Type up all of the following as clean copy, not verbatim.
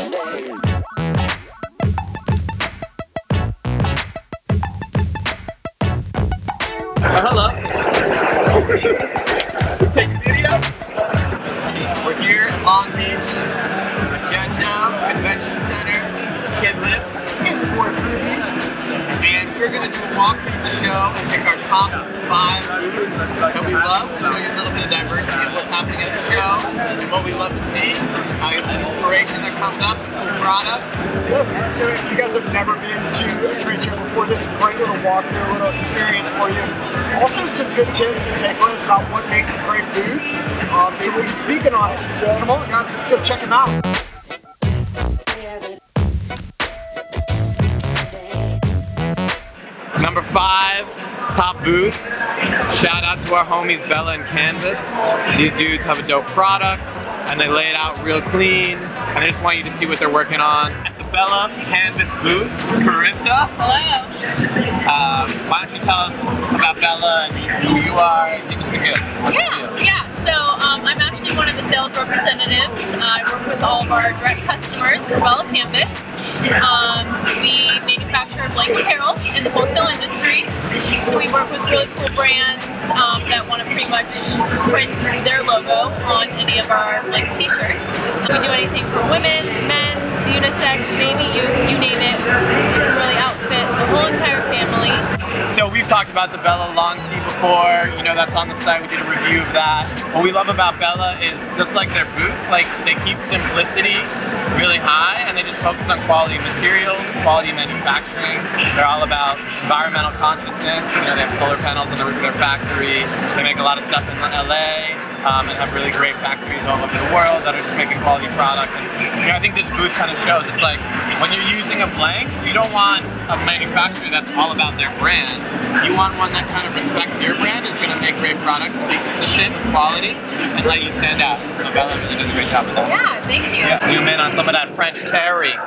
Hello. We take a video. We're here at Long Beach, Agenda Convention Center, Kid Lips, and Four Rubies. And we're going to do a walkthrough of the show and pick our top 5 booths that we love to show you a little bit of diversity of what's happening at the show and what we love to see. Get some inspiration that comes up, some cool products. So if you guys have never been to a trade show before, this is a great little walkthrough, a little experience for you. Also some good tips and takeaways about what makes a great booth. So we'll be speaking on it. Come on guys, let's go check them out. Number 5, top booth. Shout out to our homies Bella and Canvas. These dudes have a dope product and they lay it out real clean. And I just want you to see what they're working on. At the Bella Canvas booth, Carissa. Hello. Why don't you tell us about Bella and who you are? Give us the goods. What's the deal? Yeah. So I'm actually one of the sales representatives. I work with all of our direct customers for Bella Canvas. We manufacture blank apparel in the wholesale industry. So we work with really cool brands that want to pretty much print their logo on any of our blank t-shirts. We do anything from women's, men's, unisex, baby, youth, you name it. We can really outfit the whole entire family. So we've talked about the Bella long tee before, you know, that's on the site, we did a review of that. What we love about Bella is just like their booth, like they keep simplicity really high and they just focus on quality materials, quality manufacturing. They're all about environmental consciousness, you know, they have solar panels on the roof of their factory, they make a lot of stuff in LA. And have really great factories all over the world that are just making quality product. And you know, I think this booth kind of shows, it's like when you're using a blank, you don't want a manufacturer that's all about their brand. You want one that kind of respects your brand, is going to make great products and be consistent with quality and let you stand out. So Bella really does a great job with that. Yeah, thank you. Yeah. Zoom in on some of that French terry.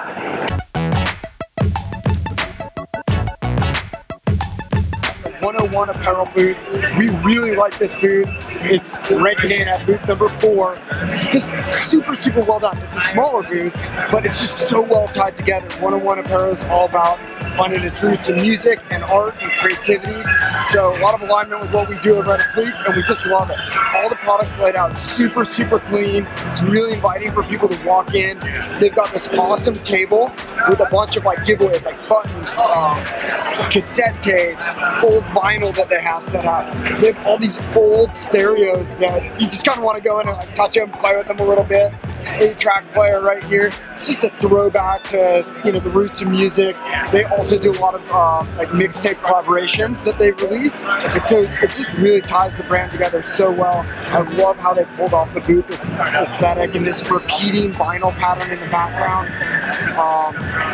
101 Apparel booth. We really like this booth. It's ranking in at booth number 4. Just super, super well done. It's a smaller booth, but it's just so well tied together. 101 Apparel is all about finding its roots in music and art and creativity. So a lot of alignment with what we do over at Apliiq, and we just love it. All the products laid out super, super clean. It's really inviting for people to walk in. They've got this awesome table with a bunch of like giveaways, like buttons, cassette tapes, old vinyl that they have set up. They have all these old stereos that you just kind of want to go in and like touch them, play with them a little bit. 8-track player right here. It's just a throwback to, you know, the roots of music. They also do a lot of like mixtape collaborations that they release, and so it just really ties the brand together so well. I love how they pulled off the booth aesthetic and this repeating vinyl pattern in the background.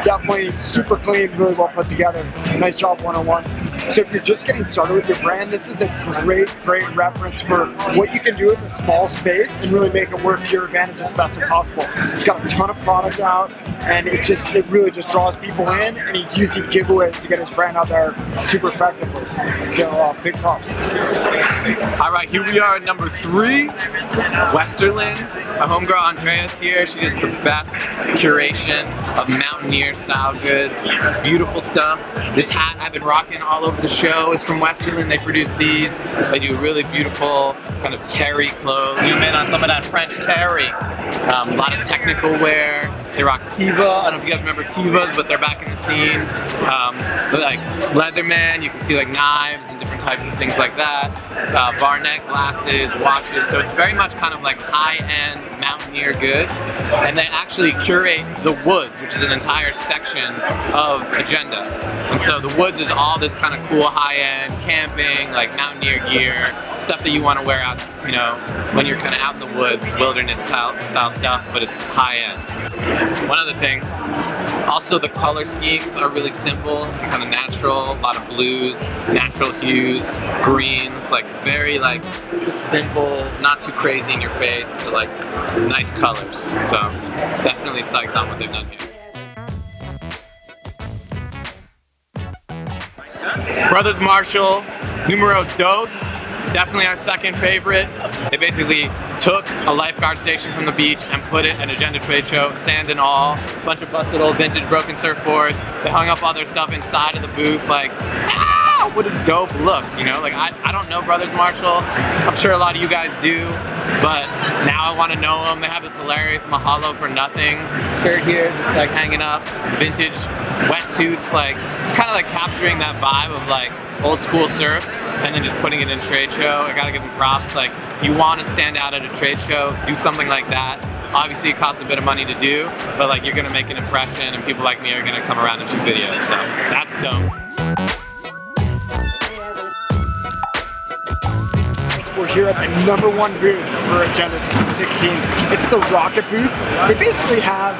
Definitely super clean, really well put together. Nice job, 101. So if you're just getting started with your brand, this is a great reference for what you can do in a small space and really make it work to your advantage as best as possible. It's got a ton of product out, and it really just draws people in, and he's using giveaways to get his brand out there super effectively. So big props. All right, here we are at number 3, Westerlind. My homegirl Andrea's here. She does the best curation of mountaineer style goods. Beautiful stuff. This hat I've been rocking all over the show is from Westerlind. They produce these. They do really beautiful kind of terry clothes. Zoom in on some of that French terry. A lot of technical wear. They rock Tiva. I don't know if you guys remember Tivas, but they're back in the scene. Like Leatherman, you can see like knives and different types of things like that. Barnett glasses, watches. So it's very much kind of like high-end mountaineer goods. And they actually curate the woods, which is an entire section of Agenda. And so the woods is all this kind of cool high-end camping, like mountaineer gear, stuff that you want to wear out, you know, when you're kind of out in the woods, wilderness style stuff, but it's high-end. One other thing, also the color schemes are really simple, kind of natural, a lot of blues, natural hues, greens, like very like just simple, not too crazy in your face, but like nice colors. So definitely psyched on what they've done here. Brothers Marshall, numero dos. Definitely our second favorite. They basically took a lifeguard station from the beach and put it at Agenda Trade Show, sand and all, a bunch of busted old vintage broken surfboards. They hung up all their stuff inside of the booth, like, ah, what a dope look, you know? Like, I don't know Brothers Marshall. I'm sure a lot of you guys do, but now I want to know them. They have this hilarious Mahalo for Nothing shirt here, just like hanging up, vintage wetsuits, like, just kind of like capturing that vibe of like old school surf and then just putting it in trade show. I gotta give them props. Like, if you want to stand out at a trade show, do something like that. Obviously it costs a bit of money to do, but like you're gonna make an impression and people like me are gonna come around and shoot videos, so that's dope. We're here at the #1 booth for Agenda 2016. It's the Rocket booth. They basically have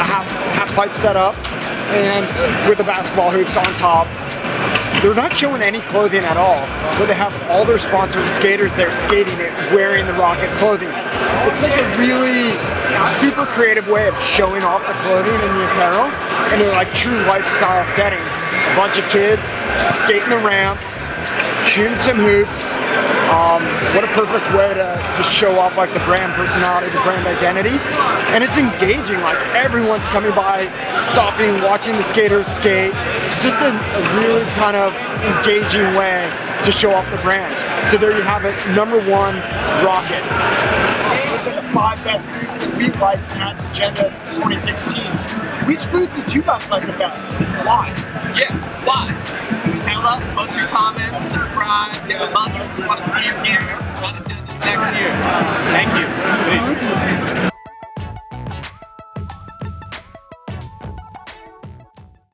a half pipe set up and with the basketball hoops on top. They're not showing any clothing at all, but they have all their sponsored skaters there skating it, wearing the Rocket clothing. It's like a really super creative way of showing off the clothing and the apparel in a like true lifestyle setting. A bunch of kids skating the ramp, shooting some hoops. What a perfect way to show off like the brand personality, the brand identity. And it's engaging, like everyone's coming by, stopping, watching the skaters skate. It's just a really kind of engaging way to show off the brand. So there you have it, #1 Rocket. Those are the 5 best booths that we liked at Agenda 2016. Which booth did you guys like the best? Why? Yeah, why? Tell us, post your comments, subscribe, give a button. We want to see you here on Agenda next year. Thank you. Peace.